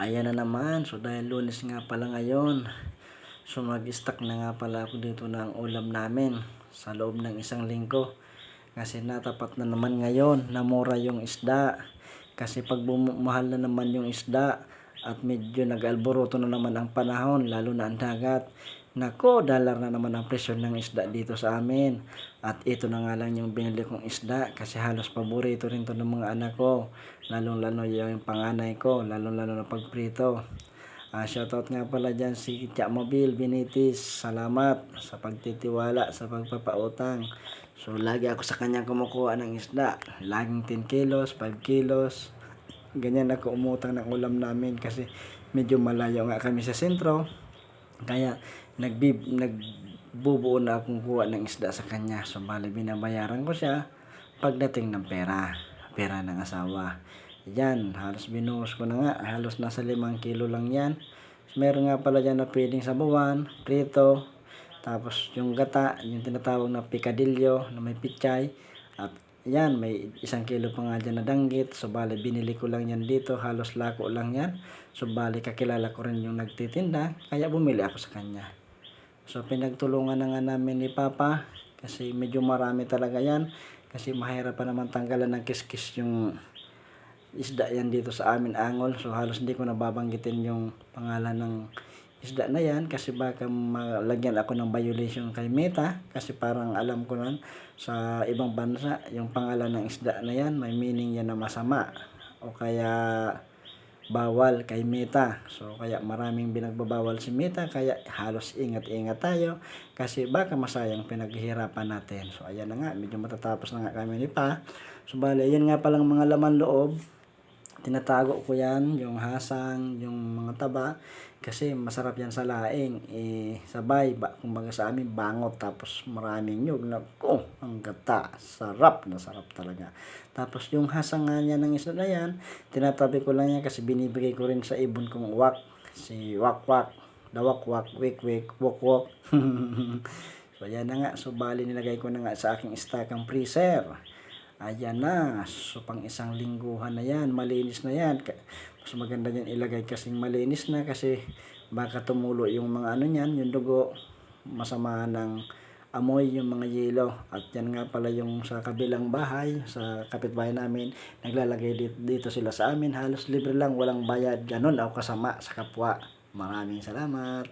Ayan na naman. So dahil Lunes nga pala ngayon, so mag-stock na nga pala ako dito ng ulam namin sa loob ng isang linggo. Kasi natapat na naman ngayon na mura yung isda. Kasi pag bumahal na naman yung isda at medyo nag-alboroto na naman ang panahon, lalo na ang dagat, nako, dollar na naman ang presyo ng isda dito sa amin. At ito na nga lang yung binili kong isda kasi halos paborito rin to ng mga anak ko. Lalong-lalo yung panganay ko, lalong-lalo na pagprito. Shoutout nga pala dyan si Tia Mobil Benitis. Salamat sa pagtitiwala, sa pagpapautang. So lagi ako sa kanya kumukuha ng isda. Laging 10 kilos, 5 kilos. Ganyan ako umutang ng ulam namin kasi medyo malayo nga kami sa sentro. Kaya nagbubuo na akong kuha ng isda sa kanya. So bali binabayaran ko siya pagdating ng pera ng asawa. Yan, halos binuhos ko na nga. Halos nasa 5 kilo lang yan. So, meron nga pala dyan na pwedeng sabawan, prito. Tapos yung gata, yung tinatawag na picadillo na may pichay. At yan, may 1 kilo pa nga dyan na danggit. So bali binili ko lang yan dito. Halos lako lang yan. So bali kakilala ko rin yung nagtitinda. Kaya bumili ako sa kanya. So pinagtulungan na nga namin ni Papa. Kasi medyo marami talaga yan. Kasi mahirap pa naman tanggalan ng kiskis yung isda yan dito sa amin angol. So halos hindi ko nababanggitin yung pangalan ng isda na yan kasi baka malagyan ako ng violation kay Meta. Kasi parang alam ko nun sa ibang bansa yung pangalan ng isda na yan may meaning yan na masama o kaya bawal kay Meta. So kaya maraming binagbabawal si Meta, kaya halos ingat-ingat tayo kasi baka masayang pinaghihirapan natin. So ayan na nga, medyo matatapos na nga kami ni Pa. So bali, ayan nga palang mga laman loob. Tinatago ko yan, yung hasang, yung mga taba, kasi masarap yan sa laing. Sabay, kumbaga sa amin, bangot, tapos maraming nyug. Naku, ang gata, sarap na sarap talaga. Tapos yung hasang nga niya ng isda na yan, tinatabi ko lang yan kasi binibigay ko rin sa ibon kong wak. Si Wakwak, Dawakwak, Wikwik, Wokwok. So yan na nga, so bali nilagay ko na nga sa aking stock ang freezer. Ayan na. So pang 1 lingguhan na yan. Malinis na yan. Mas maganda yan ilagay kasing malinis na kasi baka tumulo yung mga ano yan, yung dugo. Masama ng amoy yung mga yelo. At yan nga pala yung sa kabilang bahay, sa kapitbahay namin, naglalagay dito sila sa amin. Halos libre lang, walang bayad. Ganon ako kasama sa kapwa. Maraming salamat.